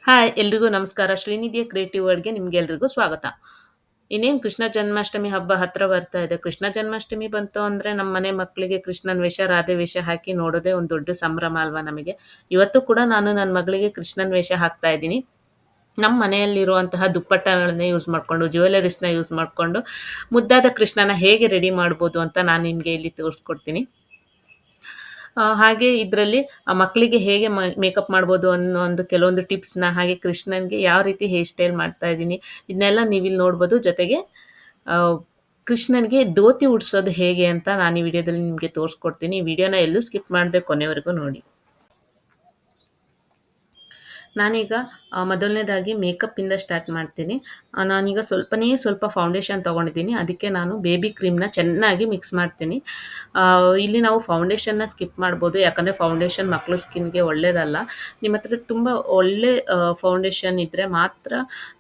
Hi! ಎಲ್ರಿಗೂ ನಮಸ್ಕಾರ. ಶ್ರೀನಿಧಿಯ creative ವರ್ಲ್ಡ್‌ಗೆ ನಿಮ್ಗೆಲ್ರಿಗೂ ಸ್ವಾಗತ. ಇನ್ನೇನು ಕೃಷ್ಣ ಜನ್ಮಾಷ್ಟಮಿ ಹಬ್ಬ ಹತ್ರ ಬರ್ತಾ ಇದೆ. ಕೃಷ್ಣ ಜನ್ಮಾಷ್ಟಮಿ ಬಂತು ಅಂದ್ರೆ ನಮ್ಮ ಮನೆ ಮಕ್ಕಳಿಗೆ ಕೃಷ್ಣನ ವೇಷ, ರಾಧೆ ವೇಷ ಹಾಕಿ ನೋಡೋದೇ ಒಂದು ದೊಡ್ಡ ಸಂಭ್ರಮ ಅಲ್ವಾ ನಮಗೆ. ಇವತ್ತು ಕೂಡ ನಾನು ನನ್ನ ಮಗಳಿಗೆ ಕೃಷ್ಣನ ವೇಷ ಹಾಕ್ತಾ ಇದ್ದೀನಿ. ನಮ್ಮ ಮನೆಯಲ್ಲಿರುವಂತಹ ದುಪ್ಪಟ್ಟಗಳನ್ನೇ ಯೂಸ್ ಮಾಡ್ಕೊಂಡು, ಜ್ಯುವೆಲರೀಸ್‌ನ ಯೂಸ್ ಮಾಡ್ಕೊಂಡು, ಮುದ್ದಾದ ಕೃಷ್ಣನ ಹೇಗೆ ರೆಡಿ ಮಾಡ್ಬೋದು ಅಂತ ನಾನು ನಿಮ್ಗೆ ಇಲ್ಲಿ ತೋರಿಸ್ಕೊಡ್ತೀನಿ. ಹಾಗೆ ಇದರಲ್ಲಿ ಮಕ್ಕಳಿಗೆ ಹೇಗೆ ಮೇಕಪ್ ಮಾಡ್ಬೋದು ಅನ್ನೋ ಒಂದು ಕೆಲವೊಂದು ಟಿಪ್ಸ್‌ನ, ಹಾಗೆ ಕೃಷ್ಣನ್ಗೆ ಯಾವ ರೀತಿ ಹೇರ್ ಸ್ಟೈಲ್ ಮಾಡ್ತಾ ಇದ್ದೀನಿ, ಇದನ್ನೆಲ್ಲ ನೀವಿಲ್ಲಿ ನೋಡ್ಬೋದು. ಜೊತೆಗೆ ಆಹ್, ಕೃಷ್ಣನ್ಗೆ ಧೋತಿ ಉಡ್ಸೋದು ಹೇಗೆ ಅಂತ ನಾನು ಈ ವಿಡಿಯೋದಲ್ಲಿ ನಿಮ್ಗೆ ತೋರಿಸ್ಕೊಡ್ತೀನಿ. ಈ ವಿಡಿಯೋನ ಎಲ್ಲೂ ಸ್ಕಿಪ್ ಮಾಡದೆ ಕೊನೆವರೆಗೂ ನೋಡಿ. ನಾನೀಗ ಮೊದಲನೇದಾಗಿ ಮೇಕಪ್ಪಿಂದ ಸ್ಟಾರ್ಟ್ ಮಾಡ್ತೀನಿ. ನಾನೀಗ ಸ್ವಲ್ಪ ಫೌಂಡೇಶನ್ ತೊಗೊಂಡಿದ್ದೀನಿ. ಅದಕ್ಕೆ ನಾನು ಬೇಬಿ ಕ್ರೀಮ್‌ನ ಚೆನ್ನಾಗಿ ಮಿಕ್ಸ್ ಮಾಡ್ತೀನಿ. ಇಲ್ಲಿ ನಾವು ಫೌಂಡೇಶನ್‌ನ ಸ್ಕಿಪ್ ಮಾಡ್ಬೋದು. ಯಾಕಂದರೆ ಫೌಂಡೇಶನ್ ಮಕ್ಳ ಸ್ಕಿನ್‌ಗೆ ಒಳ್ಳೆಯದಲ್ಲ. ನಿಮ್ಮ ಹತ್ರ ತುಂಬ ಒಳ್ಳೆ ಫೌಂಡೇಶನ್ ಇದ್ದರೆ ಮಾತ್ರ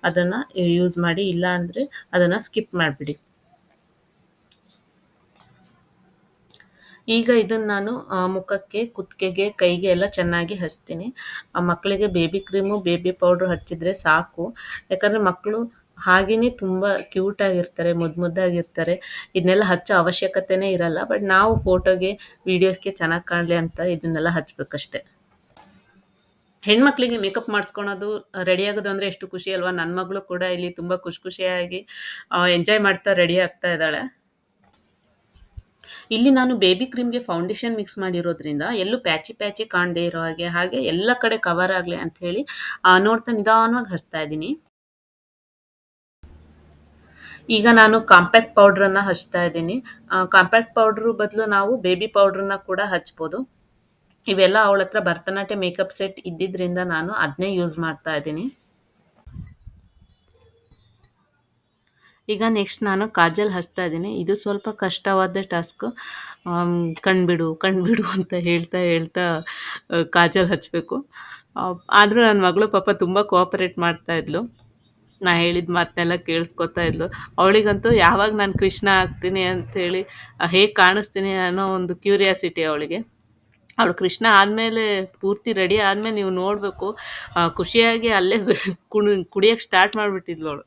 ಅದನ್ನು ಯೂಸ್ ಮಾಡಿ. ಇಲ್ಲ ಅಂದರೆ ಅದನ್ನು ಸ್ಕಿಪ್ ಮಾಡಿಬಿಡಿ. ಈಗ ಇದನ್ನ ನಾನು ಮುಖಕ್ಕೆ, ಕುತ್ತಿಗೆಗೆ, ಕೈಗೆ ಎಲ್ಲ ಚೆನ್ನಾಗಿ ಹಚ್ತೀನಿ. ಮಕ್ಕಳಿಗೆ ಬೇಬಿ ಕ್ರೀಮು, ಬೇಬಿ ಪೌಡ್ರ್ ಹಚ್ಚಿದ್ರೆ ಸಾಕು. ಯಾಕಂದರೆ ಮಕ್ಕಳು ಹಾಗೇನೇ ತುಂಬ ಕ್ಯೂಟಾಗಿರ್ತಾರೆ, ಮುದ್ದಾಗಿರ್ತಾರೆ. ಇದನ್ನೆಲ್ಲ ಹಚ್ಚೋ ಅವಶ್ಯಕತೆನೇ ಇರಲ್ಲ. ಬಟ್ ನಾವು ಫೋಟೋಗೆ, ವೀಡಿಯೋಸ್‌ಗೆ ಚೆನ್ನಾಗಿ ಕಾಣಲಿ ಅಂತ ಇದನ್ನೆಲ್ಲ ಹಚ್ಬೇಕಷ್ಟೆ. ಹೆಣ್ಮಕ್ಳಿಗೆ ಮೇಕಪ್ ಮಾಡಿಸ್ಕೊಳೋದು, ರೆಡಿ ಆಗೋದು ಅಂದರೆ ಎಷ್ಟು ಖುಷಿ ಅಲ್ವಾ? ನನ್ನ ಮಗಳು ಕೂಡ ಇಲ್ಲಿ ತುಂಬ ಖುಷಿಯಾಗಿ ಎಂಜಾಯ್ ಮಾಡ್ತಾ ರೆಡಿ ಆಗ್ತಾ ಇದ್ದಾಳೆ. ಇಲ್ಲಿ ನಾನು ಬೇಬಿ ಕ್ರೀಮ್‌ಗೆ ಫೌಂಡೇಶನ್ ಮಿಕ್ಸ್ ಮಾಡಿರೋದ್ರಿಂದ ಎಲ್ಲೂ ಪ್ಯಾಚಿ ಕಾಣದೇ ಇರೋ ಹಾಗೆ, ಹಾಗೆ ಎಲ್ಲ ಕಡೆ ಕವರ್ ಆಗಲಿ ಅಂತ ಹೇಳಿ ನೋಡ್ತಾ ನಿಧಾನವಾಗಿ ಹಚ್ತಾ ಇದ್ದೀನಿ. ಈಗ ನಾನು ಕಾಂಪ್ಯಾಕ್ಟ್ ಪೌಡ್ರನ್ನ ಹಚ್ತಾ ಇದ್ದೀನಿ. ಕಾಂಪ್ಯಾಕ್ಟ್ ಪೌಡ್ರು ಬದಲು ನಾವು ಬೇಬಿ ಪೌಡ್ರನ್ನ ಕೂಡ ಹಚ್ಬೋದು. ಇವೆಲ್ಲ ಅವಳ ಹತ್ರ ಭರತನಾಟ್ಯ ಮೇಕಪ್ ಸೆಟ್ ಇದ್ದಿದ್ರಿಂದ ನಾನು ಅದನ್ನೇ ಯೂಸ್ ಮಾಡ್ತಾ ಇದ್ದೀನಿ. ಈಗ ನೆಕ್ಸ್ಟ್ ನಾನು ಕಾಜಲ್ ಹಚ್ತಾ ಇದ್ದೀನಿ. ಇದು ಸ್ವಲ್ಪ ಕಷ್ಟವಾದ ಟಾಸ್ಕು. ಕಣ್ಬಿಡು ಅಂತ ಹೇಳ್ತಾ ಕಾಜಲ್ ಹಚ್ಚಬೇಕು. ಆದರೂ ನನ್ನ ಮಗಳು ಪಾಪ ತುಂಬ ಕೋಆಪರೇಟ್ ಮಾಡ್ತಾ ಇದ್ಲು. ನಾ ಹೇಳಿದ ಮಾತನ್ನೆಲ್ಲ ಕೇಳಿಸ್ಕೊತಾ ಇದ್ಲು. ಅವಳಿಗಂತೂ ಯಾವಾಗ ನಾನು ಕೃಷ್ಣ ಆಗ್ತೀನಿ ಅಂಥೇಳಿ, ಹೇಗೆ ಕಾಣಿಸ್ತೀನಿ ಅನ್ನೋ ಒಂದು ಕ್ಯೂರಿಯಾಸಿಟಿ ಅವಳಿಗೆ. ಅವಳು ಕೃಷ್ಣ ಆದಮೇಲೆ, ಪೂರ್ತಿ ರೆಡಿ ಆದಮೇಲೆ ನೀವು ನೋಡಬೇಕು, ಖುಷಿಯಾಗಿ ಅಲ್ಲೇ ಕುಣಿಯೋಕ್ಕೆ ಸ್ಟಾರ್ಟ್ ಮಾಡಿಬಿಟ್ಟಿದ್ಲು ಅವಳು.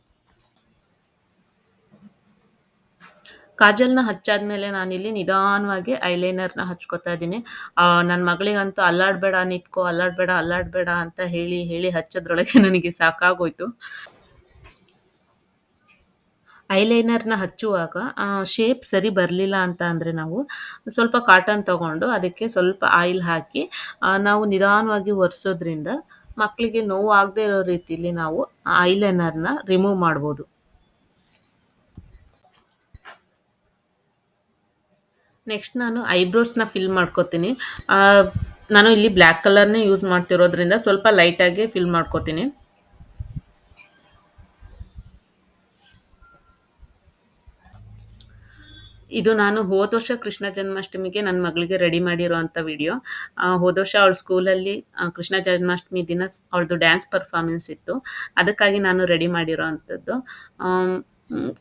ಕಾಜಲ್‌ನ ಹಚ್ಚಾದ್ಮೇಲೆ ನಾನಿಲ್ಲಿ ನಿಧಾನವಾಗಿ ಐಲೈನರ್‌ನ ಹಚ್ಕೋತಾ ಇದ್ದೀನಿ. ನನ್ನ ಮಗಳಿಗಂತೂ ಅಲ್ಲಾಡಬೇಡ ಅಂತ ಹೇಳಿ ಹಚ್ಚೋದ್ರೊಳಗೆ ನನಗೆ ಸಾಕಾಗೋಯ್ತು. ಐಲೈನರ್‌ನ ಹಚ್ಚುವಾಗ ಶೇಪ್ ಸರಿ ಬರಲಿಲ್ಲ ಅಂತ ಅಂದರೆ ನಾವು ಸ್ವಲ್ಪ ಕಾಟನ್ ತಗೊಂಡು ಅದಕ್ಕೆ ಸ್ವಲ್ಪ ಆಯಿಲ್ ಹಾಕಿ ನಾವು ನಿಧಾನವಾಗಿ ಒರೆಸೋದ್ರಿಂದ ಮಕ್ಕಳಿಗೆ ನೋವು ಆಗದೇ ಇರೋ ರೀತಿಲಿ ನಾವು ಐಲೈನರ್‌ನ ರಿಮೂವ್ ಮಾಡ್ಬೋದು. ನೆಕ್ಸ್ಟ್ ನಾನು ಐಬ್ರೋಸ್‌ನ ಫಿಲ್ ಮಾಡ್ಕೋತೀನಿ. ನಾನು ಇಲ್ಲಿ ಬ್ಲ್ಯಾಕ್ ಕಲರ್‌ನೇ ಯೂಸ್ ಮಾಡ್ತಿರೋದ್ರಿಂದ ಸ್ವಲ್ಪ ಲೈಟಾಗಿ ಫಿಲ್ ಮಾಡ್ಕೋತೀನಿ. ಇದು ನಾನು ಹೋದ ವರ್ಷ ಕೃಷ್ಣ ಜನ್ಮಾಷ್ಟಮಿಗೆ ನನ್ನ ಮಗಳಿಗೆ ರೆಡಿ ಮಾಡಿರೋವಂಥ ವಿಡಿಯೋ. ಹೋದ ವರ್ಷ ಅವಳ ಸ್ಕೂಲಲ್ಲಿ ಕೃಷ್ಣ ಜನ್ಮಾಷ್ಟಮಿ ದಿನ ಅವಳದು ಡ್ಯಾನ್ಸ್ ಪರ್ಫಾರ್ಮೆನ್ಸ್ ಇತ್ತು. ಅದಕ್ಕಾಗಿ ನಾನು ರೆಡಿ ಮಾಡಿರೋ ಅಂಥದ್ದು.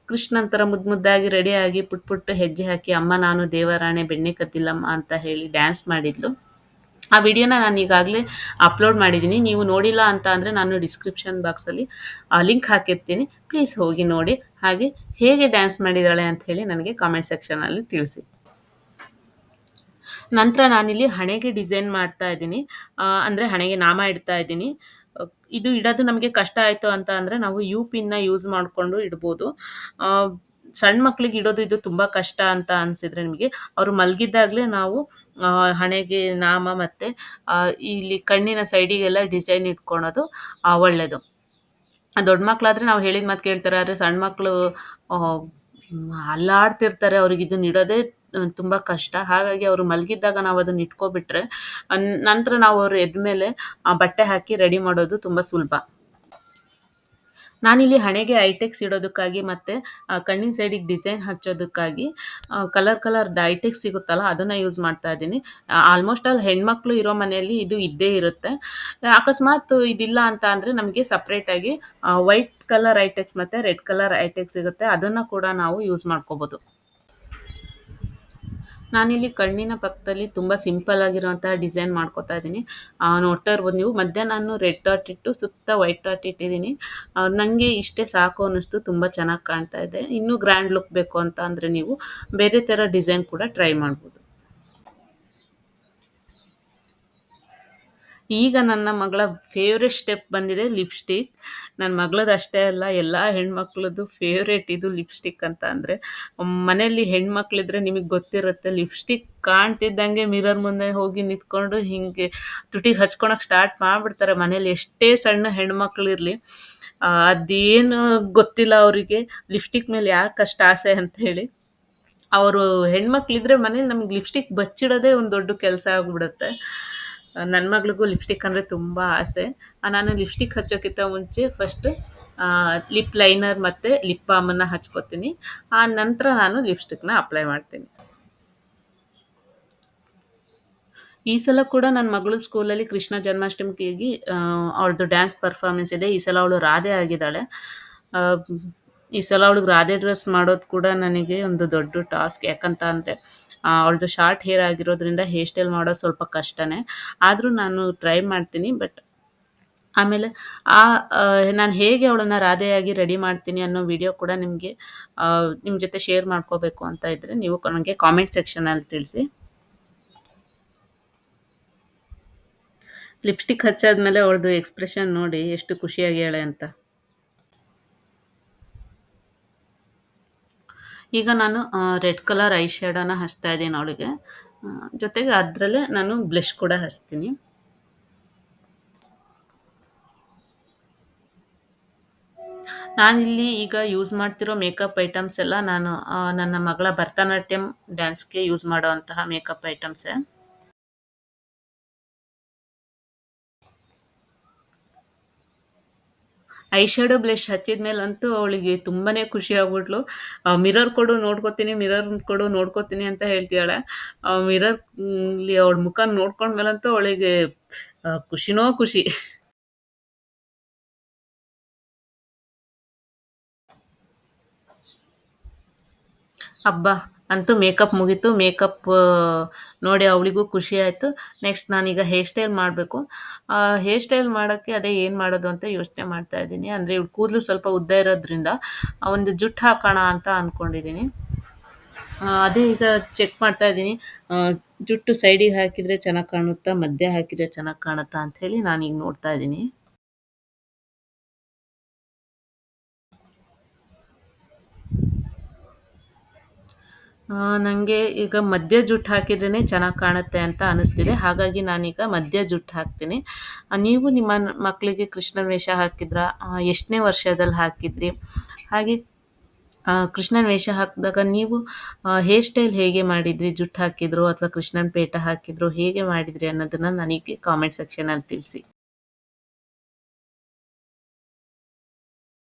ಕೃಷ್ಣನ್ ಥರ ಮುದ್ದಾಗಿ ರೆಡಿಯಾಗಿ ಪುಟ್ಟ ಹೆಜ್ಜೆ ಹಾಕಿ, ಅಮ್ಮ ನಾನು ದೇವರಾಣೆ ಬೆಣ್ಣೆ ಕದ್ದಿಲ್ಲಮ್ಮ ಅಂತ ಹೇಳಿ ಡ್ಯಾನ್ಸ್ ಮಾಡಿದ್ಲು. ಆ ವಿಡಿಯೋನ ನಾನು ಈಗಾಗಲೇ ಅಪ್ಲೋಡ್ ಮಾಡಿದ್ದೀನಿ. ನೀವು ನೋಡಿಲ್ಲ ಅಂತ ಅಂದರೆ ನಾನು ಡಿಸ್ಕ್ರಿಪ್ಷನ್ ಬಾಕ್ಸಲ್ಲಿ ಲಿಂಕ್ ಹಾಕಿರ್ತೀನಿ. ಪ್ಲೀಸ್ ಹೋಗಿ ನೋಡಿ. ಹಾಗೆ ಹೇಗೆ ಡ್ಯಾನ್ಸ್ ಮಾಡಿದ್ದಾಳೆ ಅಂತ ಹೇಳಿ ನನಗೆ ಕಾಮೆಂಟ್ ಸೆಕ್ಷನಲ್ಲಿ ತಿಳಿಸಿ. ನಂತರ ನಾನಿಲ್ಲಿ ಹಣೆಗೆ ಡಿಸೈನ್ ಮಾಡ್ತಾ ಇದ್ದೀನಿ. ಅಂದರೆ ಹಣೆಗೆ ನಾಮ ಇಡ್ತಾ ಇದ್ದೀನಿ. ಇದು ಇಡೋದು ನಮಗೆ ಕಷ್ಟ ಆಯಿತು ಅಂತ ಅಂದರೆ ನಾವು ಯು ಪಿನ್ನ ಯೂಸ್ ಮಾಡಿಕೊಂಡು ಇಡ್ಬೋದು. ಸಣ್ಣ ಮಕ್ಕಳಿಗೆ ಇಡೋದು ಇದು ತುಂಬ ಕಷ್ಟ ಅಂತ ಅನಿಸಿದ್ರೆ ನಿಮಗೆ, ಅವರು ಮಲಗಿದ್ದಾಗಲೇ ನಾವು ಹಣೆಗೆ ನಾಮ ಮತ್ತು ಇಲ್ಲಿ ಕಣ್ಣಿನ ಸೈಡಿಗೆಲ್ಲ ಡಿಸೈನ್ ಇಟ್ಕೊಳೋದು ಒಳ್ಳೆಯದು. ದೊಡ್ಡ ಮಕ್ಕಳಾದರೆ ನಾವು ಹೇಳಿದ ಮಾತು ಕೇಳ್ತಾರೆ. ಆದರೆ ಸಣ್ಣ ಮಕ್ಕಳು ಅಲ್ಲಾಡ್ತಿರ್ತಾರೆ. ಅವ್ರಿಗೆ ಇದನ್ನ ಇಡೋದೇ ತುಂಬ ಕಷ್ಟ. ಹಾಗಾಗಿ ಅವರು ಮಲಗಿದ್ದಾಗ ನಾವು ಅದನ್ನ ಇಟ್ಕೊಬಿಟ್ರೆ ನಂತರ ನಾವು ಅವರು ಎದ್ಮೇಲೆ ಬಟ್ಟೆ ಹಾಕಿ ರೆಡಿ ಮಾಡೋದು ತುಂಬ ಸುಲಭ. ನಾನಿಲ್ಲಿ ಹಣೆಗೆ ಐಟೆಕ್ಸ್ ಇಡೋದಕ್ಕಾಗಿ ಮತ್ತು ಕಣ್ಣಿನ ಸೈಡಿಗೆ ಡಿಸೈನ್ ಹಚ್ಚೋದಕ್ಕಾಗಿ ಕಲರ್‌ದ ಐಟೆಕ್ಸ್ ಸಿಗುತ್ತಲ್ಲ ಅದನ್ನು ಯೂಸ್ ಮಾಡ್ತಾ ಇದ್ದೀನಿ. ಆಲ್ಮೋಸ್ಟ್ ಆಲ್ ಹೆಣ್ಮಕ್ಳು ಇರೋ ಮನೆಯಲ್ಲಿ ಇದು ಇದ್ದೇ ಇರುತ್ತೆ. ಅಕಸ್ಮಾತ್ ಇದಿಲ್ಲ ಅಂತ ಅಂದರೆ ನಮಗೆ ಸಪ್ರೇಟಾಗಿ ವೈಟ್ ಕಲರ್ ಐಟೆಕ್ಸ್ ಮತ್ತು ರೆಡ್ ಕಲರ್ ಐಟೆಕ್ಸ್ ಸಿಗುತ್ತೆ. ಅದನ್ನು ಕೂಡ ನಾವು ಯೂಸ್ ಮಾಡ್ಕೋಬೋದು. ನಾನಿಲ್ಲಿ ಕಣ್ಣಿನ ಪಕ್ಕದಲ್ಲಿ ತುಂಬ ಸಿಂಪಲ್ ಆಗಿರುವಂತಹ ಡಿಸೈನ್ ಮಾಡ್ಕೊತಾ ಇದ್ದೀನಿ. ನೋಡ್ತಾ ಇರ್ಬೋದು ನೀವು. ಮಧ್ಯ ನಾನು ರೆಡ್ ಡಾಟ್ ಇಟ್ಟು ಸುತ್ತ ವೈಟ್ ಡಾಟ್ ಇಟ್ಟಿದ್ದೀನಿ. ನನಗೆ ಇಷ್ಟೇ ಸಾಕು ಅನ್ನಿಸ್ತು. ತುಂಬ ಚೆನ್ನಾಗಿ ಕಾಣ್ತಾ ಇದೆ. ಇನ್ನೂ ಗ್ರ್ಯಾಂಡ್ ಲುಕ್ ಬೇಕು ಅಂತ ಅಂದರೆ ನೀವು ಬೇರೆ ಥರ ಡಿಸೈನ್ ಕೂಡ ಟ್ರೈ ಮಾಡ್ಬೋದು. ಈಗ ನನ್ನ ಮಗಳ ಫೇವ್ರೆಟ್ ಸ್ಟೆಪ್ ಬಂದಿದೆ ಲಿಪ್‌ಸ್ಟಿಕ್. ನನ್ನ ಮಗಳದ್ದು ಅಷ್ಟೇ ಅಲ್ಲ, ಎಲ್ಲ ಹೆಣ್ಮಕ್ಳದ್ದು ಫೇವ್ರೇಟ್ ಇದು ಲಿಪ್‌ಸ್ಟಿಕ್ ಅಂತ ಅಂದರೆ. ಮನೆಯಲ್ಲಿ ಹೆಣ್ಮಕ್ಳಿದ್ರೆ ನಿಮಗೆ ಗೊತ್ತಿರುತ್ತೆ, ಲಿಪ್‌ಸ್ಟಿಕ್ ಕಾಣ್ತಿದ್ದಂಗೆ ಮಿರರ್ ಮುಂದೆ ಹೋಗಿ ನಿಂತ್ಕೊಂಡು ಹಿಂಗೆ ತುಟಿಗೆ ಹಚ್ಕೊಳಕ್ಕೆ ಸ್ಟಾರ್ಟ್ ಮಾಡ್ಬಿಡ್ತಾರೆ. ಮನೇಲಿ ಎಷ್ಟೇ ಸಣ್ಣ ಹೆಣ್ಮಕ್ಳಿರಲಿ, ಅದೇನು ಗೊತ್ತಿಲ್ಲ ಅವರಿಗೆ ಲಿಪ್‌ಸ್ಟಿಕ್ ಮೇಲೆ ಯಾಕಷ್ಟು ಆಸೆ ಅಂತ ಹೇಳಿ. ಅವರು ಹೆಣ್ಮಕ್ಳಿದ್ರೆ ಮನೇಲಿ ನಮಗೆ ಲಿಪ್‌ಸ್ಟಿಕ್ ಬಚ್ಚಿಡೋದೇ ಒಂದು ದೊಡ್ಡ ಕೆಲಸ ಆಗ್ಬಿಡುತ್ತೆ. ನನ್ನ ಮಗಳಿಗೂ ಲಿಪ್‌ಸ್ಟಿಕ್ ಅಂದರೆ ತುಂಬ ಆಸೆ. ನಾನು ಲಿಪ್‌ಸ್ಟಿಕ್ ಹಚ್ಚೋಕ್ಕಿಂತ ಮುಂಚೆ ಫಸ್ಟ್ ಲಿಪ್ ಲೈನರ್ ಮತ್ತು ಲಿಪ್ ಬಾಮನ್ನು ಹಚ್ಕೋತೀನಿ. ಆ ನಂತರ ನಾನು ಲಿಪ್‌ಸ್ಟಿಕ್‌ನ ಅಪ್ಲೈ ಮಾಡ್ತೀನಿ. ಈ ಸಲ ಕೂಡ ನನ್ನ ಮಗಳು ಸ್ಕೂಲಲ್ಲಿ ಕೃಷ್ಣ ಜನ್ಮಾಷ್ಟಮಿಗೆ ಅವಳದು ಡ್ಯಾನ್ಸ್ ಪರ್ಫಾರ್ಮೆನ್ಸ್ ಇದೆ. ಈ ಸಲ ಅವಳು ರಾಧೆ ಆಗಿದ್ದಾಳೆ. ಆ, ಈ ಸಲ ಅವಳಿಗೆ ರಾಧೆ ಡ್ರೆಸ್ ಮಾಡೋದು ಕೂಡ ನನಗೆ ಒಂದು ದೊಡ್ಡ ಟಾಸ್ಕ್. ಯಾಕಂತ ಅಂದರೆ ಅವಳದು ಶಾರ್ಟ್ ಹೇರ್ ಆಗಿರೋದ್ರಿಂದ ಹೇರ್ ಸ್ಟೈಲ್ ಮಾಡೋದು ಸ್ವಲ್ಪ ಕಷ್ಟನೇ. ಆದರೂ ನಾನು ಟ್ರೈ ಮಾಡ್ತೀನಿ. ಬಟ್ ಆಮೇಲೆ ಆ ನಾನು ಹೇಗೆ ಅವಳನ್ನು ರಾಧೆಯಾಗಿ ರೆಡಿ ಮಾಡ್ತೀನಿ ಅನ್ನೋ ವಿಡಿಯೋ ಕೂಡ ನಿಮಗೆ ನಿಮ್ಮ ಜೊತೆ ಶೇರ್ ಮಾಡ್ಕೋಬೇಕು ಅಂತ ಇದ್ದರೆ ನೀವು ನನಗೆ ಕಾಮೆಂಟ್ ಸೆಕ್ಷನಲ್ಲಿ ತಿಳಿಸಿ. ಲಿಪ್‌ಸ್ಟಿಕ್ ಹಚ್ಚಾದ್ಮೇಲೆ ಅವಳದು ಎಕ್ಸ್‌ಪ್ರೆಷನ್ ನೋಡಿ ಎಷ್ಟು ಖುಷಿಯಾಗ್ಯಾಳೆ ಅಂತ. ಈಗ ನಾನು ರೆಡ್ ಕಲರ್ ಐ ಶ್ಯಾಡೋನ ಹಚ್ತಾ ಇದ್ದೀನಿ ಅವಳಿಗೆ. ಜೊತೆಗೆ ಅದರಲ್ಲೇ ನಾನು ಬ್ಲಷ್ ಕೂಡ ಹಚ್ತೀನಿ. ನಾನಿಲ್ಲಿ ಈಗ ಯೂಸ್ ಮಾಡ್ತಿರೋ ಮೇಕಪ್ ಐಟಮ್ಸ್ ಎಲ್ಲ ನಾನು ನನ್ನ ಮಗಳ ಭರತನಾಟ್ಯಂ ಡ್ಯಾನ್ಸ್‌ಗೆ ಯೂಸ್ ಮಾಡೋವಂತಹ ಮೇಕಪ್ ಐಟಮ್ಸೇ. ಐ ಶ್ಯಾಡೋ ಬ್ಲಷ್ ಹಚ್ಚಿದ ಮೇಲಂತೂ ಅವಳಿಗೆ ತುಂಬಾನೇ ಖುಷಿ ಆಗ್ಬಿಟ್ಲು. ಮಿರರ್ ಕೊಡು ನೋಡ್ಕೋತೀನಿ, ಮಿರರ್ ಕೊಡು ನೋಡ್ಕೋತೀನಿ ಅಂತ ಹೇಳ್ತಿದ್ದಾಳೆ. ಮಿರರ್ ಅಲ್ಲಿ ಅವಳ ಮುಖ ನೋಡ್ಕೊಂಡ್ಮೇಲಂತೂ ಅವಳಿಗೆ ಖುಷಿನೋ ಖುಷಿ. ಹಬ್ಬ! ಅಂತೂ ಮೇಕಪ್ ಮುಗೀತು. ಮೇಕಪ್ ನೋಡಿ ಅವಳಿಗೂ ಖುಷಿ ಆಯಿತು. ನೆಕ್ಸ್ಟ್ ನಾನೀಗ ಹೇರ್ ಸ್ಟೈಲ್ ಮಾಡಬೇಕು. ಹೇರ್ ಸ್ಟೈಲ್ ಮಾಡೋಕ್ಕೆ ಅದೇ ಏನು ಮಾಡೋದು ಅಂತ ಯೋಚನೆ ಮಾಡ್ತಾ ಇದ್ದೀನಿ. ಅಂದರೆ ಇವಳು ಕೂದಲು ಸ್ವಲ್ಪ ಉದ್ದ ಇರೋದ್ರಿಂದ ಒಂದು ಜುಟ್ಟು ಹಾಕೋಣ ಅಂತ ಅಂದ್ಕೊಂಡಿದ್ದೀನಿ. ಅದೇ ಈಗ ಚೆಕ್ ಮಾಡ್ತಾ ಇದ್ದೀನಿ. ಜುಟ್ಟು ಸೈಡಿಗೆ ಹಾಕಿದರೆ ಚೆನ್ನಾಗಿ ಕಾಣುತ್ತಾ, ಮಧ್ಯ ಹಾಕಿದರೆ ಚೆನ್ನಾಗಿ ಕಾಣುತ್ತಾ ಅಂಥೇಳಿ ನಾನೀಗ ನೋಡ್ತಾ ಇದ್ದೀನಿ. ನನಗೆ ಈಗ ಮಧ್ಯ ಜುಟ್ಟು ಹಾಕಿದ್ರೇ ಚೆನ್ನಾಗಿ ಕಾಣುತ್ತೆ ಅಂತ ಅನಿಸ್ತಿದೆ. ಹಾಗಾಗಿ ನಾನೀಗ ಮಧ್ಯ ಜುಟ್ಟು ಹಾಕ್ತೀನಿ. ನೀವು ನಿಮ್ಮ ಮಕ್ಕಳಿಗೆ ಕೃಷ್ಣನ ವೇಷ ಹಾಕಿದ್ರಾ? ಎಷ್ಟನೇ ವರ್ಷದಲ್ಲಿ ಹಾಕಿದ್ರಿ? ಹಾಗೆ ಕೃಷ್ಣನ ವೇಷ ಹಾಕಿದಾಗ ನೀವು ಹೇರ್ ಸ್ಟೈಲ್ ಹೇಗೆ ಮಾಡಿದ್ರಿ? ಜುಟ್ಟು ಹಾಕಿದ್ರೋ ಅಥವಾ ಕೃಷ್ಣನ ಪೇಟ ಹಾಕಿದ್ರೋ ಹೇಗೆ ಮಾಡಿದ್ರಿ ಅನ್ನೋದನ್ನು ನನಗೆ ಕಾಮೆಂಟ್ ಸೆಕ್ಷನಲ್ಲಿ ತಿಳಿಸಿ.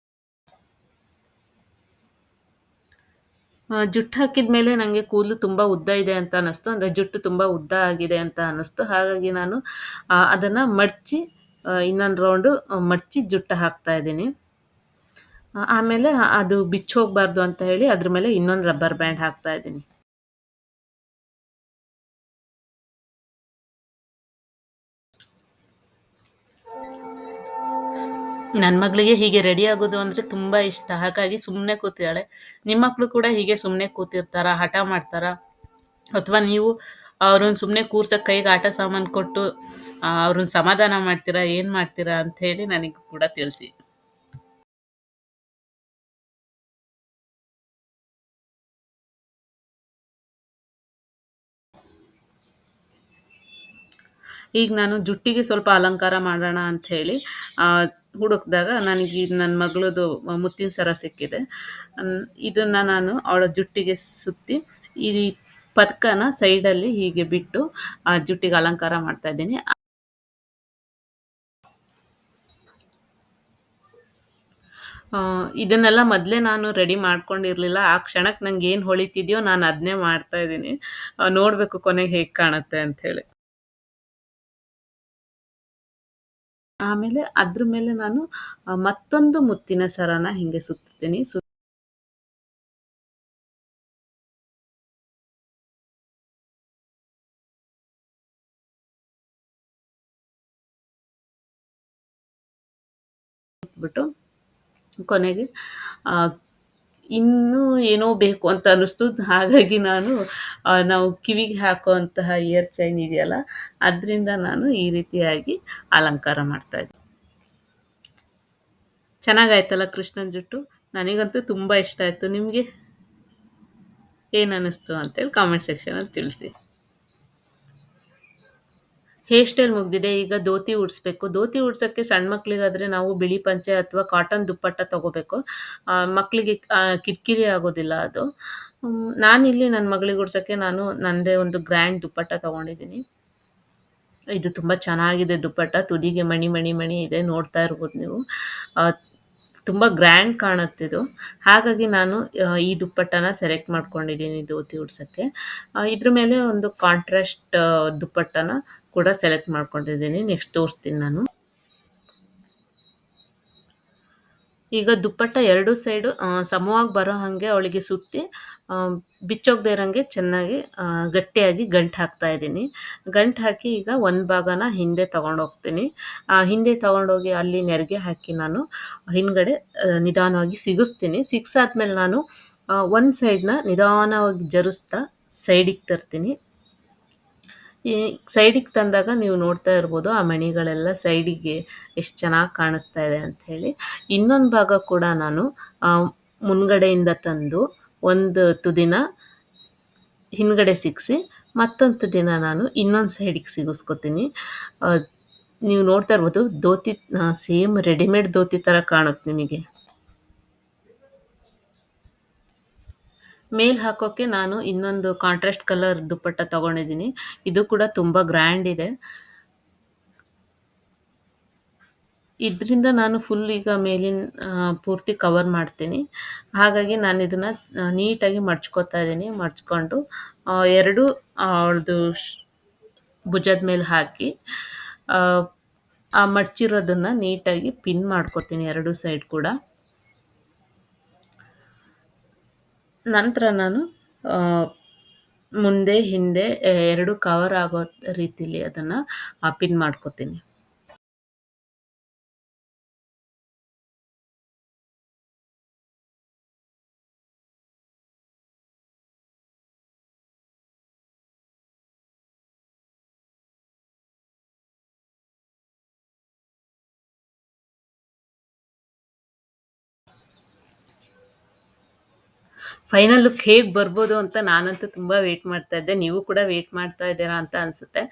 ಜುಟ್ಟು ಹಾಕಿದ ಮೇಲೆ ನನಗೆ ಕೂದಲು ತುಂಬ ಉದ್ದ ಇದೆ ಅಂತ ಅನ್ನಿಸ್ತು. ಅಂದರೆ ಜುಟ್ಟು ತುಂಬ ಉದ್ದ ಆಗಿದೆ ಅಂತ ಅನ್ನಿಸ್ತು. ಹಾಗಾಗಿ ನಾನು ಅದನ್ನು ಮಡಚಿ ಇನ್ನೊಂದು ರೌಂಡು ಮಡಚಿ ಜುಟ್ಟು ಹಾಕ್ತಾ ಇದ್ದೀನಿ. ಆಮೇಲೆ ಅದು ಬಿಚ್ಚಿ ಹೋಗಬಾರ್ದು ಅಂತ ಹೇಳಿ ಅದ್ರ ಮೇಲೆ ಇನ್ನೊಂದು ರಬ್ಬರ್ ಬ್ಯಾಂಡ್ ಹಾಕ್ತಾ ಇದ್ದೀನಿ. ನನ್ನ ಮಗಳಿಗೆ ಹೀಗೆ ರೆಡಿ ಆಗೋದು ಅಂದರೆ ತುಂಬ ಇಷ್ಟ. ಹಾಗಾಗಿ ಸುಮ್ಮನೆ ಕೂತಿದ್ದಾಳೆ. ನಿಮ್ಮ ಮಕ್ಕಳು ಕೂಡ ಹೀಗೆ ಸುಮ್ಮನೆ ಕೂತಿರ್ತಾರಾ? ಹಠ ಮಾಡ್ತಾರಾ? ಅಥವಾ ನೀವು ಅವ್ರನ್ನ ಸುಮ್ಮನೆ ಕೂರ್ಸಕ್ಕೆ ಕೈಗೆ ಆಟ ಸಾಮಾನು ಕೊಟ್ಟು ಅವ್ರನ್ನ ಸಮಾಧಾನ ಮಾಡ್ತೀರಾ? ಏನು ಮಾಡ್ತೀರಾ ಅಂತ ಹೇಳಿ ನನಗೆ ಕೂಡ ತಿಳಿಸಿ. ಈಗ ನಾನು ಜುಟ್ಟಿಗೆ ಸ್ವಲ್ಪ ಅಲಂಕಾರ ಮಾಡೋಣ ಅಂತ ಹೇಳಿ ಹುಡುಕಿದಾಗ ನನಗೆ ಇದು ನನ್ನ ಮಗಳದು ಮುತ್ತಿನ ಸರ ಸಿಕ್ಕಿದೆ. ಇದನ್ನು ನಾನು ಅವಳ ಜುಟ್ಟಿಗೆ ಸುತ್ತಿ ಈ ಪದಕನ ಸೈಡಲ್ಲಿ ಹೀಗೆ ಬಿಟ್ಟು ಜುಟ್ಟಿಗೆ ಅಲಂಕಾರ ಮಾಡ್ತಾ ಇದ್ದೀನಿ. ಇದನ್ನೆಲ್ಲ ಮೊದಲೇ ನಾನು ರೆಡಿ ಮಾಡ್ಕೊಂಡಿರಲಿಲ್ಲ. ಆ ಕ್ಷಣಕ್ಕೆ ನಂಗೆ ಏನು ಹೊಳಿತಿದೆಯೋ ನಾನು ಅದನ್ನೇ ಮಾಡ್ತಾ ಇದ್ದೀನಿ. ನೋಡಬೇಕು ಕೊನೆಗೆ ಹೇಗೆ ಕಾಣುತ್ತೆ ಅಂಥೇಳಿ. ಆಮೇಲೆ ಅದ್ರ ಮೇಲೆ ನಾನು ಮತ್ತೊಂದು ಮುತ್ತಿನ ಸರನ ಹಿಂಗೆ ಸುತ್ತೀನಿ. ಬಿಟ್ಟು ಕೊನೆಗೆ ಆ, ಇನ್ನೂ ಏನೋ ಬೇಕು ಅಂತ ಅನ್ನಿಸ್ತು. ಹಾಗಾಗಿ ನಾನು ನಾವು ಕಿವಿಗೆ ಹಾಕುವಂತಹ ಇಯರ್ ಚೈನ್ ಇದೆಯಲ್ಲ, ಅದರಿಂದ ನಾನು ಈ ರೀತಿಯಾಗಿ ಅಲಂಕಾರ ಮಾಡ್ತಾ ಇದ್ದೆ. ಚೆನ್ನಾಗಾಯ್ತಲ್ಲ ಕೃಷ್ಣನ ಜುಟ್ಟು? ನನಗಂತೂ ತುಂಬ ಇಷ್ಟ ಆಯಿತು. ನಿಮಗೆ ಏನು ಅನ್ನಿಸ್ತು ಅಂತೇಳಿ ಕಾಮೆಂಟ್ ಸೆಕ್ಷನಲ್ಲಿ ತಿಳಿಸಿ. ಹೇರ್ ಸ್ಟೈಲ್ ಮುಗ್ದಿದೆ. ಈಗ ಧೋತಿ ಉಡ್ಸ್ಬೇಕು. ಧೋತಿ ಉಡ್ಸೋಕ್ಕೆ ಸಣ್ಣ ಮಕ್ಳಿಗಾದ್ರೆ ನಾವು ಬಿಳಿ ಪಂಚೆ ಅಥವಾ ಕಾಟನ್ ದುಪ್ಪಟ್ಟ ತಗೋಬೇಕು. ಮಕ್ಳಿಗೆ ಕಿರಿಕಿರಿ ಆಗೋದಿಲ್ಲ ಅದು. ನಾನಿಲ್ಲಿ ನನ್ನ ಮಗಳಿಗೆ ಉಡ್ಸೋಕ್ಕೆ ನಾನು ನನ್ನದೇ ಒಂದು ಗ್ರ್ಯಾಂಡ್ ದುಪ್ಪಟ್ಟ ತಗೊಂಡಿದ್ದೀನಿ. ಇದು ತುಂಬ ಚೆನ್ನಾಗಿದೆ ದುಪ್ಪಟ್ಟ. ತುದಿಗೆ ಮಣಿ, ಮಣಿ, ಮಣಿ ಇದೆ. ನೋಡ್ತಾ ಇರ್ಬೋದು ನೀವು. ಆ, ತುಂಬ ಗ್ರ್ಯಾಂಡ್ ಕಾಣುತ್ತಿದು. ಹಾಗಾಗಿ ನಾನು ಈ ದುಪ್ಪಟ್ಟನ ಸೆಲೆಕ್ಟ್ ಮಾಡ್ಕೊಂಡಿದ್ದೀನಿ ಧೋತಿ ಉಡ್ಸೋಕ್ಕೆ. ಇದ್ರ ಮೇಲೆ ಒಂದು ಕಾಂಟ್ರಾಸ್ಟ್ ದುಪ್ಪಟ್ಟನ ಕೂಡ ಸೆಲೆಕ್ಟ್ ಮಾಡ್ಕೊಂಡಿದ್ದೀನಿ. ನೆಕ್ಸ್ಟ್ ತೋರಿಸ್ತೀನಿ ನಾನು. ಈಗ ದುಪ್ಪಟ್ಟ ಎರಡು ಸೈಡು ಸಮವಾಗಿ ಬರೋ ಹಾಗೆ ಅವಳಿಗೆ ಸುತ್ತಿ ಬಿಚ್ಚೋಗದೆ ಇರೋಂಗೆ ಚೆನ್ನಾಗಿ ಗಟ್ಟಿಯಾಗಿ ಗಂಟು ಹಾಕ್ತಾ ಇದ್ದೀನಿ. ಗಂಟು ಹಾಕಿ ಈಗ ಒಂದು ಭಾಗನ ಹಿಂದೆ ತಗೊಂಡೋಗ್ತೀನಿ. ಹಿಂದೆ ತಗೊಂಡೋಗಿ ಅಲ್ಲಿ ನೆರಿಗೆ ಹಾಕಿ ನಾನು ಹಿಂದ್ಗಡೆ ನಿಧಾನವಾಗಿ ಸಿಗಿಸ್ತೀನಿ. ಸಿಗ್ಸಾದ್ಮೇಲೆ ನಾನು ಒಂದು ಸೈಡ್ನ ನಿಧಾನವಾಗಿ ಜರುಸ್ತಾ ಸೈಡಿಗೆ ತರ್ತೀನಿ. ಈ ಸೈಡಿಗೆ ತಂದಾಗ ನೀವು ನೋಡ್ತಾ ಇರ್ಬೋದು ಆ ಮಣಿಗಳೆಲ್ಲ ಸೈಡಿಗೆ ಎಷ್ಟು ಚೆನ್ನಾಗಿ ಕಾಣಿಸ್ತಾ ಇದೆ ಅಂಥೇಳಿ. ಇನ್ನೊಂದು ಭಾಗ ಕೂಡ ನಾನು ಮುನ್ಗಡೆಯಿಂದ ತಂದು ಒಂದು ತುದಿನ ಹಿಂದ್ಗಡೆ ಸಿಗಿಸಿ ಮತ್ತೊಂದು ತುದಿನ ನಾನು ಇನ್ನೊಂದು ಸೈಡಿಗೆ ಸಿಗಿಸ್ಕೊತೀನಿ. ನೀವು ನೋಡ್ತಾ ಇರ್ಬೋದು ಧೋತಿ ಸೇಮ್ ರೆಡಿಮೇಡ್ ಧೋತಿ ಥರ ಕಾಣುತ್ತೆ ನಿಮಗೆ. ಮೇಲೆ ಹಾಕೋಕ್ಕೆ ನಾನು ಇನ್ನೊಂದು ಕಾಂಟ್ರಾಸ್ಟ್ ಕಲರ್ ದುಪ್ಪಟ್ಟ ತಗೊಂಡಿದ್ದೀನಿ. ಇದು ಕೂಡ ತುಂಬ ಗ್ರ್ಯಾಂಡ್ ಇದೆ. ಇದರಿಂದ ನಾನು ಫುಲ್ ಈಗ ಮೇಲಿನ ಪೂರ್ತಿ ಕವರ್ ಮಾಡ್ತೀನಿ. ಹಾಗಾಗಿ ನಾನು ಇದನ್ನು ನೀಟಾಗಿ ಮಡ್ಚ್ಕೊತಾ ಇದ್ದೀನಿ. ಮಡ್ಚ್ಕೊಂಡು ಎರಡು ಅವ್ಳದ್ದು ಭುಜದ ಮೇಲೆ ಹಾಕಿ ಆ ಮಡ್ಚಿರೋದನ್ನು ನೀಟಾಗಿ ಪಿನ್ ಮಾಡ್ಕೊತೀನಿ ಎರಡು ಸೈಡ್ ಕೂಡ. ನಂತರ ನಾನು ಮುಂದೆ ಹಿಂದೆ ಎರಡು ಕವರ್ ಆಗೋ ರೀತಿಲಿ ಅದನ್ನು ಪಿನ್ ಮಾಡ್ಕೊತೀನಿ. ಫೈನಲ್ ಲುಕ್ ಹೇಗೆ ಬರ್ಬೋದು ಅಂತ ನಾನಂತೂ ತುಂಬ ವೇಟ್ ಮಾಡ್ತಾ ಇದ್ದೆ. ನೀವು ಕೂಡ ವೇಟ್ ಮಾಡ್ತಾ ಇದ್ದೀರಾ ಅಂತ ಅನಿಸುತ್ತೆ.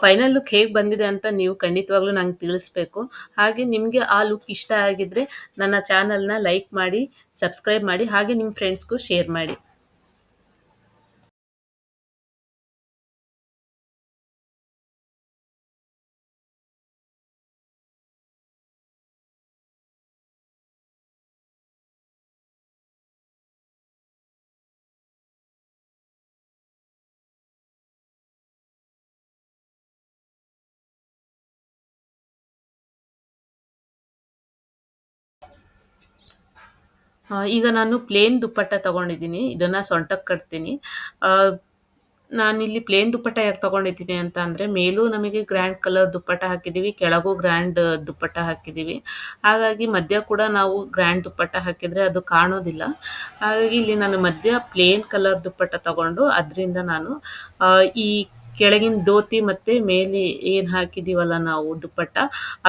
ಫೈನಲ್ ಲುಕ್ ಹೇಗೆ ಬಂದಿದೆ ಅಂತ ನೀವು ಖಂಡಿತವಾಗ್ಲೂ ನಂಗೆ ತಿಳಿಸ್ಬೇಕು. ಹಾಗೆ ನಿಮಗೆ ಆ ಲುಕ್ ಇಷ್ಟ ಆಗಿದ್ದರೆ ನನ್ನ ಚಾನಲ್ನ ಲೈಕ್ ಮಾಡಿ, ಸಬ್ಸ್ಕ್ರೈಬ್ ಮಾಡಿ, ಹಾಗೆ ನಿಮ್ಮ ಫ್ರೆಂಡ್ಸ್ಗೂ ಶೇರ್ ಮಾಡಿ. ಈಗ ನಾನು ಪ್ಲೇನ್ ದುಪ್ಪಟ್ಟ ತಗೊಂಡಿದ್ದೀನಿ. ಇದನ್ನು ಸೊಂಟಕ್ಕೆ ಕಟ್ತೀನಿ. ನಾನಿಲ್ಲಿ ಪ್ಲೇನ್ ದುಪ್ಪಟ್ಟ ಯಾಕೆ ತಗೊಂಡಿದ್ದೀನಿ ಅಂತ ಅಂದರೆ, ಮೇಲೂ ನಮಗೆ ಗ್ರ್ಯಾಂಡ್ ಕಲರ್ ದುಪ್ಪಟ್ಟ ಹಾಕಿದ್ದೀವಿ, ಕೆಳಗೂ ಗ್ರ್ಯಾಂಡ್ ದುಪ್ಪಟ್ಟ ಹಾಕಿದ್ದೀವಿ. ಹಾಗಾಗಿ ಮಧ್ಯ ಕೂಡ ನಾವು ಗ್ರ್ಯಾಂಡ್ ದುಪ್ಪಟ್ಟ ಹಾಕಿದರೆ ಅದು ಕಾಣೋದಿಲ್ಲ. ಹಾಗಾಗಿ ಇಲ್ಲಿ ನಾನು ಮಧ್ಯ ಪ್ಲೇನ್ ಕಲರ್ ದುಪ್ಪಟ್ಟ ತಗೊಂಡು ಅದರಿಂದ ನಾನು ಈ ಕೆಳಗಿನ ಧೋತಿ ಮತ್ತು ಮೇಲೆ ಏನು ಹಾಕಿದ್ದೀವಲ್ಲ ನಾವು ದುಪ್ಪಟ್ಟ,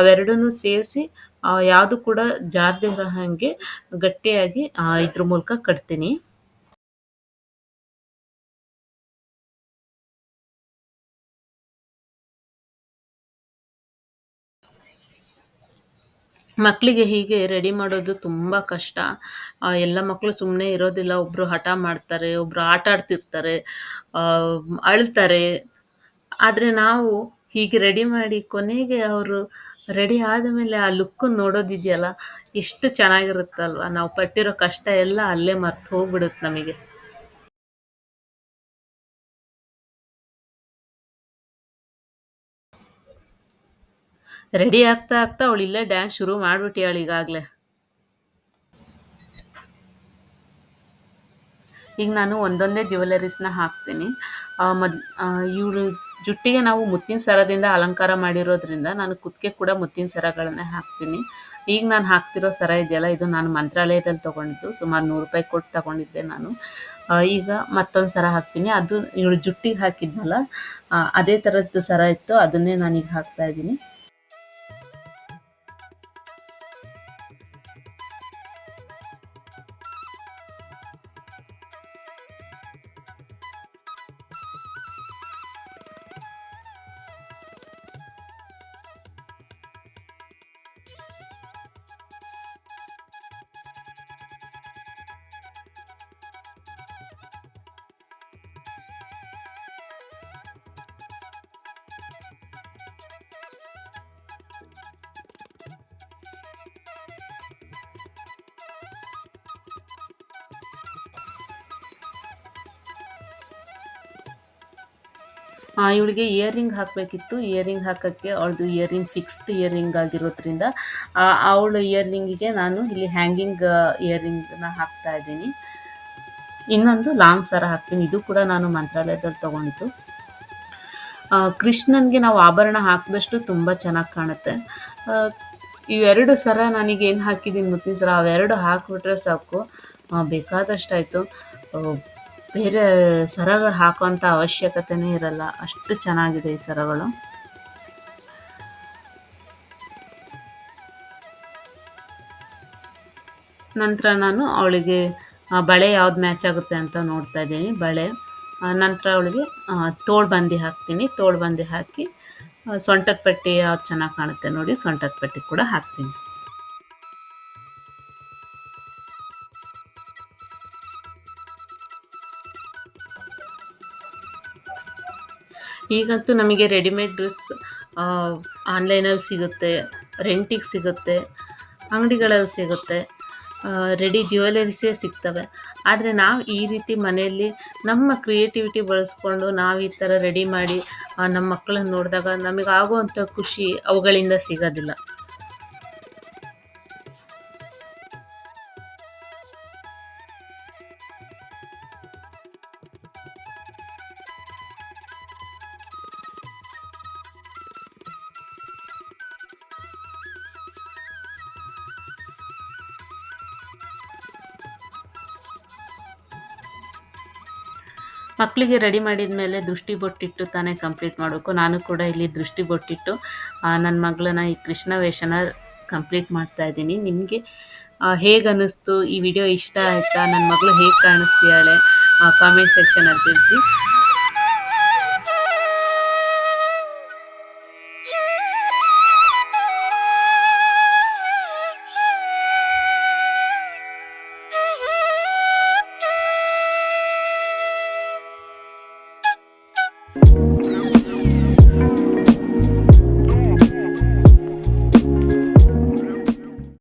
ಅವೆರಡನ್ನೂ ಸೇರಿಸಿ ಯಾವುದು ಕೂಡ ಜಾರದೇ ಇರೋ ಹಾಗೆ ಗಟ್ಟಿಯಾಗಿ ಇದ್ರ ಮೂಲಕ ಕಟ್ತೀನಿ. ಮಕ್ಕಳಿಗೆ ಹೀಗೆ ರೆಡಿ ಮಾಡೋದು ತುಂಬ ಕಷ್ಟ. ಎಲ್ಲ ಮಕ್ಕಳು ಸುಮ್ಮನೆ ಇರೋದಿಲ್ಲ. ಒಬ್ಬರು ಹಠ ಮಾಡ್ತಾರೆ, ಒಬ್ಬರು ಆಟ ಆಡ್ತಿರ್ತಾರೆ, ಅಳ್ತಾರೆ. ಆದರೆ ನಾವು ಹೀಗೆ ರೆಡಿ ಮಾಡಿ ಕೊನೆಗೆ ಅವರು ರೆಡಿ ಆದಮೇಲೆ ಆ ಲುಕ್ಕನ್ನು ನೋಡೋದಿದೆಯಲ್ಲ, ಎಷ್ಟು ಚೆನ್ನಾಗಿರುತ್ತಲ್ವ. ನಾವು ಪಟ್ಟಿರೋ ಕಷ್ಟ ಎಲ್ಲ ಅಲ್ಲೇ ಮರ್ತು ಹೋಗ್ಬಿಡುತ್ತೆ ನಮಗೆ. ರೆಡಿ ಆಗ್ತಾ ಆಗ್ತಾ ಅವಳು ಇಲ್ಲೇ ಡ್ಯಾನ್ಸ್ ಶುರು ಮಾಡಿಬಿಟ್ಟಿಯಾಳು ಈಗಾಗಲೇ. ಈಗ ನಾನು ಒಂದೊಂದೇ ಜ್ಯುವೆಲರೀಸ್ನ ಹಾಕ್ತೀನಿ. ಇವಳು ಜುಟ್ಟಿಗೆ ನಾವು ಮುತ್ತಿನ ಸರದಿಂದ ಅಲಂಕಾರ ಮಾಡಿರೋದ್ರಿಂದ ನಾನು ಕುತ್ತಿಗೆ ಕೂಡ ಮುತ್ತಿನ ಸರಗಳನ್ನೇ ಹಾಕ್ತೀನಿ. ಈಗ ನಾನು ಹಾಕ್ತಿರೋ ಸರ ಇದೆಯಲ್ಲ, ಇದು ನಾನು ಮಂತ್ರಾಲಯದಲ್ಲಿ ತೊಗೊಂಡಿದ್ದು. ಸುಮಾರು ₹100 ಕೊಟ್ಟು ತಗೊಂಡಿದ್ದೆ ನಾನು. ಈಗ ಮತ್ತೊಂದು ಸರ ಹಾಕ್ತೀನಿ. ಅದು ಇವಳು ಜುಟ್ಟಿಗೆ ಹಾಕಿದ್ನಲ್ಲ, ಅದೇ ಥರದ್ದು ಸರ ಇತ್ತು, ಅದನ್ನೇ ನಾನೀಗ ಹಾಕ್ತಾ ಇದ್ದೀನಿ. ಇವಳಿಗೆ ಇಯರಿಂಗ್ ಹಾಕಬೇಕಿತ್ತು. ಇಯರಿಂಗ್ ಹಾಕೋಕ್ಕೆ ಅವಳದು ಇಯರಿಂಗ್ ಫಿಕ್ಸ್ಡ್ ಇಯರಿಂಗ್ ಆಗಿರೋದ್ರಿಂದ ಅವಳ ಇಯರಿಂಗಿಗೆ ನಾನು ಇಲ್ಲಿ ಹ್ಯಾಂಗಿಂಗ್ ಇಯರಿಂಗ್ನ ಹಾಕ್ತಾ ಇದ್ದೀನಿ. ಇನ್ನೊಂದು ಲಾಂಗ್ ಸರ ಹಾಕ್ತೀನಿ. ಇದು ಕೂಡ ನಾನು ಮಂತ್ರಾಲಯದಲ್ಲಿ ತೊಗೊಂಡಿದ್ದು. ಕೃಷ್ಣನಿಗೆ ನಾವು ಆಭರಣ ಹಾಕಿದಷ್ಟು ತುಂಬ ಚೆನ್ನಾಗಿ ಕಾಣುತ್ತೆ. ಇವೆರಡು ಸರ ನಾನೀಗ ಏನು ಹಾಕಿದ್ದೀನಿ ಮುತ್ತಿನ ಸರ, ಅವೆರಡು ಹಾಕಿಬಿಟ್ರೆ ಸಾಕು, ಬೇಕಾದಷ್ಟಾಯಿತು. ಬೇರೆ ಸರಗಳು ಹಾಕೋಂಥ ಅವಶ್ಯಕತೆನೇ ಇರಲ್ಲ, ಅಷ್ಟು ಚೆನ್ನಾಗಿದೆ ಈ ಸರಗಳು. ನಂತರ ನಾನು ಅವಳಿಗೆ ಬಳೆ ಯಾವ್ದು ಮ್ಯಾಚ್ ಆಗುತ್ತೆ ಅಂತ ನೋಡ್ತಾ ಇದ್ದೀನಿ. ಬಳೆ ನಂತರ ಅವಳಿಗೆ ತೋಳ್ಬಂದಿ ಹಾಕ್ತೀನಿ. ತೋಳ್ಬಂದಿ ಹಾಕಿ ಸೊಂಟದ ಪಟ್ಟಿ ಯಾವ್ದು ಚೆನ್ನಾಗಿ ಕಾಣುತ್ತೆ ನೋಡಿ, ಸೊಂಟದ ಪಟ್ಟಿ ಕೂಡ ಹಾಕ್ತೀನಿ. ಈಗಂತೂ ನಮಗೆ ರೆಡಿಮೇಡ್ ಡ್ರೆಸ್ ಆನ್ಲೈನಲ್ಲಿ ಸಿಗುತ್ತೆ, ರೆಂಟಿಗೆ ಸಿಗುತ್ತೆ, ಅಂಗಡಿಗಳಲ್ಲಿ ಸಿಗುತ್ತೆ, ರೆಡಿ ಜ್ಯುವೆಲರೀಸೇ ಸಿಗ್ತವೆ. ಆದರೆ ನಾವು ಈ ರೀತಿ ಮನೆಯಲ್ಲಿ ನಮ್ಮ ಕ್ರಿಯೇಟಿವಿಟಿ ಬಳಸ್ಕೊಂಡು ನಾವು ಈ ಥರ ರೆಡಿ ಮಾಡಿ ನಮ್ಮ ಮಕ್ಕಳನ್ನ ನೋಡಿದಾಗ ನಮಗಾಗುವಂಥ ಖುಷಿ ಅವುಗಳಿಂದ ಸಿಗೋದಿಲ್ಲ. ಮಕ್ಕಳಿಗೆ ರೆಡಿ ಮಾಡಿದ ಮೇಲೆ ದೃಷ್ಟಿ ಬೊಟ್ಟಿಟ್ಟು ತಾನೇ ಕಂಪ್ಲೀಟ್ ಮಾಡಬೇಕು. ನಾನು ಕೂಡ ಇಲ್ಲಿ ದೃಷ್ಟಿ ಬೊಟ್ಟಿಟ್ಟು ನನ್ನ ಮಗಳನ್ನ ಈ ಕೃಷ್ಣ ವೇಷನ ಕಂಪ್ಲೀಟ್ ಮಾಡ್ತಾ ಇದ್ದೀನಿ. ನಿಮಗೆ ಹೇಗೆ ಅನ್ನಿಸ್ತು ಈ ವಿಡಿಯೋ? ಇಷ್ಟ ಆಯಿತಾ? ನನ್ನ ಮಗಳು ಹೇಗೆ ಕಾಣಿಸ್ತೀಯಾಳೆ ಕಾಮೆಂಟ್ ಸೆಕ್ಷನಲ್ಲಿ ತಿಳಿಸಿ.